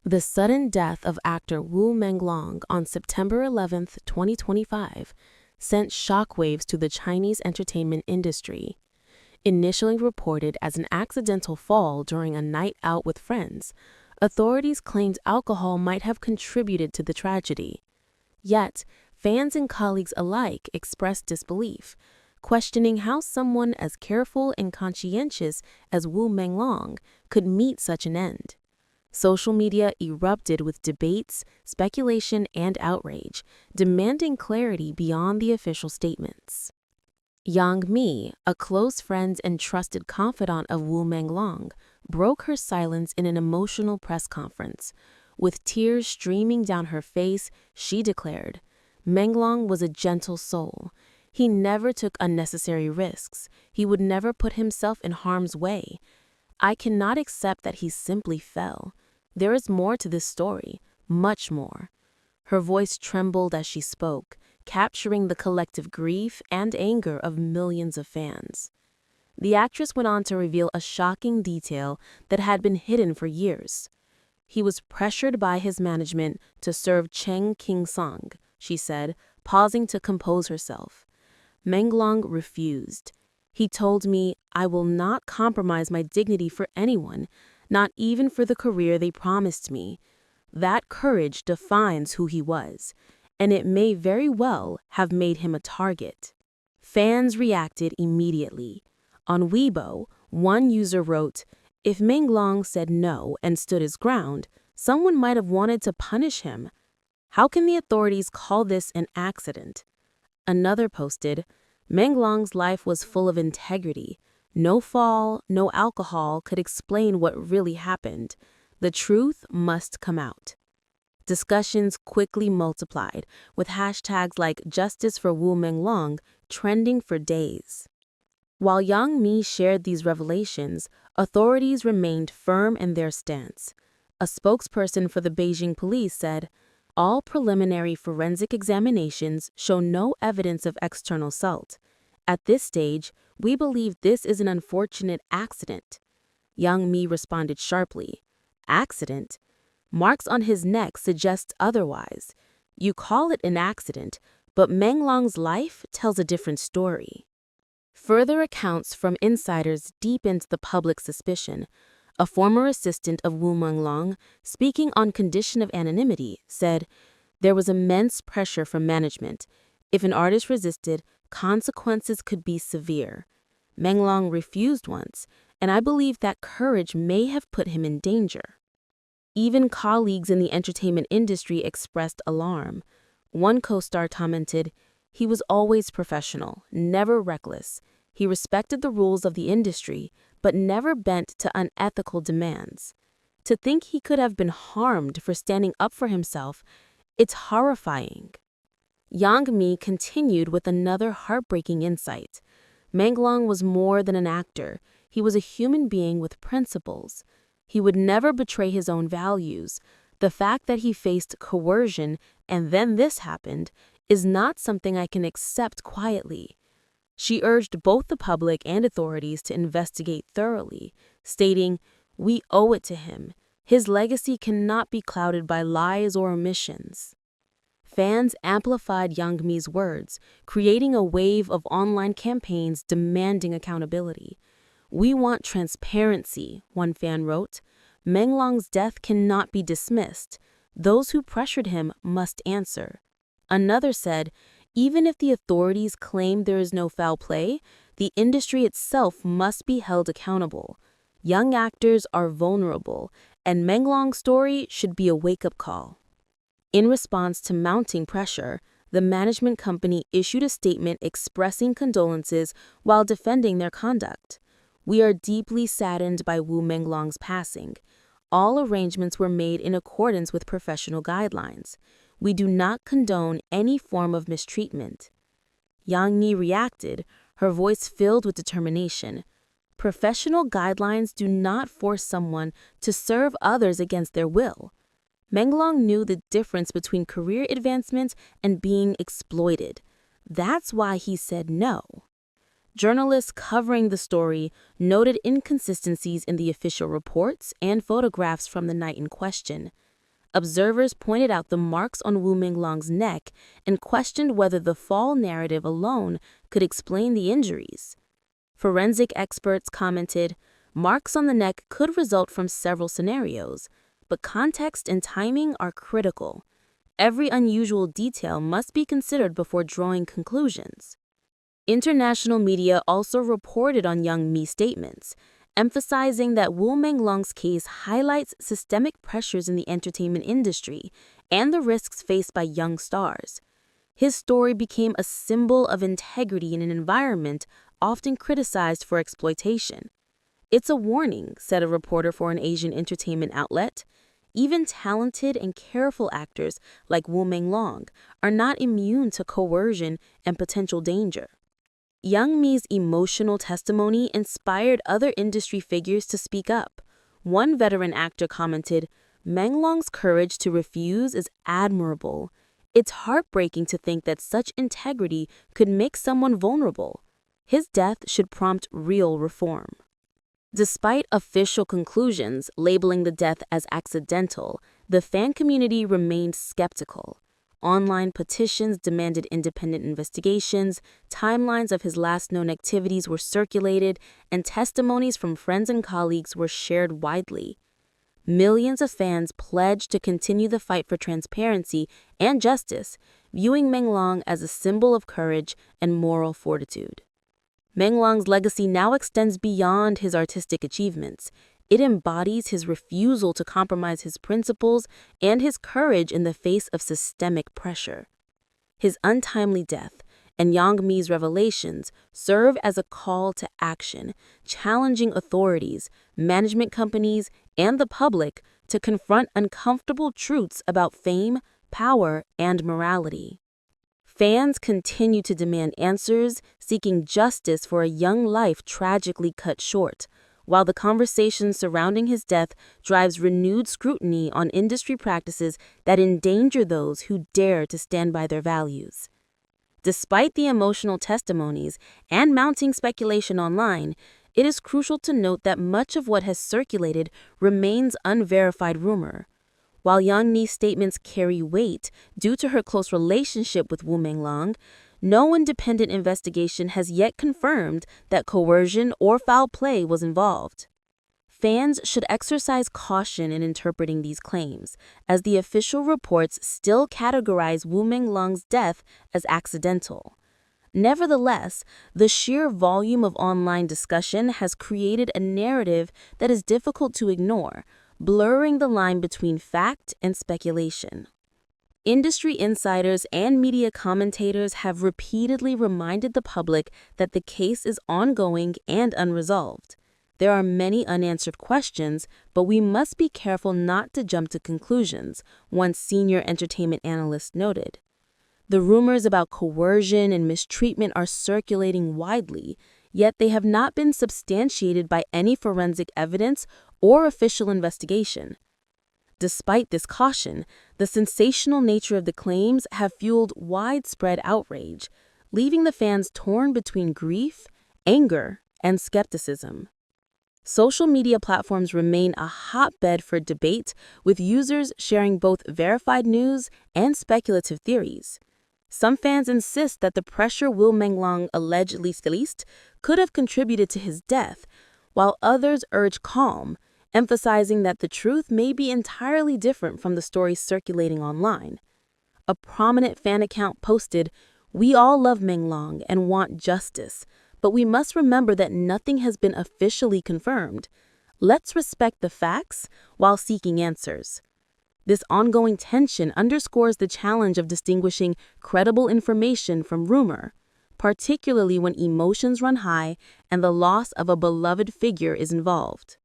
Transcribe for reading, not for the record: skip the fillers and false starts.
The sudden death of actor Wu Menglong on September 11, 2025, sent shockwaves to the Chinese entertainment industry. Initially reported as an accidental fall during a night out with friends, authorities claimed alcohol might have contributed to the tragedy. Yet, fans and colleagues alike expressed disbelief, questioning how someone as careful and conscientious as Wu Menglong could meet such an end. Social media erupted with debates, speculation, and outrage, demanding clarity beyond the official statements. Yang Mi, a close friend and trusted confidant of Wu Menglong, broke her silence in an emotional press conference. With tears streaming down her face, she declared, "Menglong was a gentle soul. He never took unnecessary risks. He would never put himself in harm's way. I cannot accept that he simply fell. There is more to this story, much more." Her voice trembled as she spoke, capturing the collective grief and anger of millions of fans. The actress went on to reveal a shocking detail that had been hidden for years. "He was pressured by his management to serve Cheng Qingsong," she said, pausing to compose herself. "Menglong refused. He told me, 'I will not compromise my dignity for anyone, not even for the career they promised me.' That courage defines who he was, and it may very well have made him a target." Fans reacted immediately. On Weibo, one user wrote, "If Menglong said no and stood his ground, someone might have wanted to punish him. How can the authorities call this an accident?" Another posted, "Menglong's life was full of integrity. No fall, no alcohol could explain what really happened. The truth must come out." Discussions quickly multiplied, with hashtags like "Justice for Wu Menglong" trending for days. While Yang Mi shared these revelations, authorities remained firm in their stance. A spokesperson for the Beijing police said, "All preliminary forensic examinations show no evidence of external assault. At this stage, we believe this is an unfortunate accident." Yang Mi responded sharply, "Accident? Marks on his neck suggest otherwise. You call it an accident, but Menglong's life tells a different story." Further accounts from insiders deepened the public suspicion. A former assistant of Wu Menglong, speaking on condition of anonymity, said, "There was immense pressure from management. If an artist resisted, consequences could be severe. Menglong refused once, and I believe that courage may have put him in danger." Even colleagues in the entertainment industry expressed alarm. One co-star commented, "He was always professional, never reckless. He respected the rules of the industry, but never bent to unethical demands. To think he could have been harmed for standing up for himself, it's horrifying." Yang Mi continued with another heartbreaking insight. Menglong was more than an actor. He was a human being with principles. He would never betray his own values. The fact that he faced coercion and then this happened is not something I can accept quietly. She urged both the public and authorities to investigate thoroughly, stating, "We owe it to him. His legacy cannot be clouded by lies or omissions." Fans amplified Yang Mi's words, creating a wave of online campaigns demanding accountability. "We want transparency," one fan wrote. "Menglong's death cannot be dismissed. Those who pressured him must answer." Another said, "Even if the authorities claim there is no foul play, the industry itself must be held accountable. Young actors are vulnerable, and Menglong's story should be a wake-up call." In response to mounting pressure, the management company issued a statement expressing condolences while defending their conduct. "We are deeply saddened by Wu Menglong's passing. All arrangements were made in accordance with professional guidelines. We do not condone any form of mistreatment." Yang Mi reacted, her voice filled with determination. "Professional guidelines do not force someone to serve others against their will." Menglong knew the difference between career advancement and being exploited. That's why he said no. Journalists covering the story noted inconsistencies in the official reports and photographs from the night in question. observers pointed out the marks on Wu Menglong's neck and questioned whether the fall narrative alone could explain the injuries. Forensic experts commented, marks on the neck could result from several scenarios, but context and timing are critical. Every unusual detail must be considered before drawing conclusions. International media also reported on Young Mi's statements, emphasizing that Wu Menglong's case highlights systemic pressures in the entertainment industry and the risks faced by young stars. His story became a symbol of integrity in an environment often criticized for exploitation. "It's a warning," said a reporter for an Asian entertainment outlet. Even talented and careful actors like Wu Menglong are not immune to coercion and potential danger. Young Mi's emotional testimony inspired other industry figures to speak up. One veteran actor commented, "Menglong's courage to refuse is admirable. It's heartbreaking to think that such integrity could make someone vulnerable. His death should prompt real reform." Despite official conclusions labeling the death as accidental, the fan community remained skeptical. Online petitions demanded independent investigations, timelines of his last known activities were circulated, and testimonies from friends and colleagues were shared widely. Millions of fans pledged to continue the fight for transparency and justice, viewing Menglong as a symbol of courage and moral fortitude. Menglong's legacy now extends beyond his artistic achievements. It embodies his refusal to compromise his principles and his courage in the face of systemic pressure. His untimely death and Yang Mi's revelations serve as a call to action, challenging authorities, management companies, and the public to confront uncomfortable truths about fame, power, and morality. Fans continue to demand answers, seeking justice for a young life tragically cut short, while the conversation surrounding his death drives renewed scrutiny on industry practices that endanger those who dare to stand by their values. Despite the emotional testimonies and mounting speculation online, it is crucial to note that much of what has circulated remains unverified rumor. While Yang Mi's statements carry weight due to her close relationship with Wu Menglong, no independent investigation has yet confirmed that coercion or foul play was involved. Fans should exercise caution in interpreting these claims, as the official reports still categorize Wu Menglong's death as accidental. Nevertheless, the sheer volume of online discussion has created a narrative that is difficult to ignore, blurring the line between fact and speculation. Industry insiders and media commentators have repeatedly reminded the public that the case is ongoing and unresolved. There are many unanswered questions, but we must be careful not to jump to conclusions, one senior entertainment analyst noted. The rumors about coercion and mistreatment are circulating widely, yet they have not been substantiated by any forensic evidence or official investigation. Despite this caution, the sensational nature of the claims have fueled widespread outrage, leaving the fans torn between grief, anger, and skepticism. Social media platforms remain a hotbed for debate, with users sharing both verified news and speculative theories. Some fans insist that the pressure Wu Menglong allegedly faced could have contributed to his death, while others urge calm, emphasizing that the truth may be entirely different from the stories circulating online. A prominent fan account posted, "We all love Menglong and want justice, but we must remember that nothing has been officially confirmed. Let's respect the facts while seeking answers." This ongoing tension underscores the challenge of distinguishing credible information from rumor, particularly when emotions run high and the loss of a beloved figure is involved.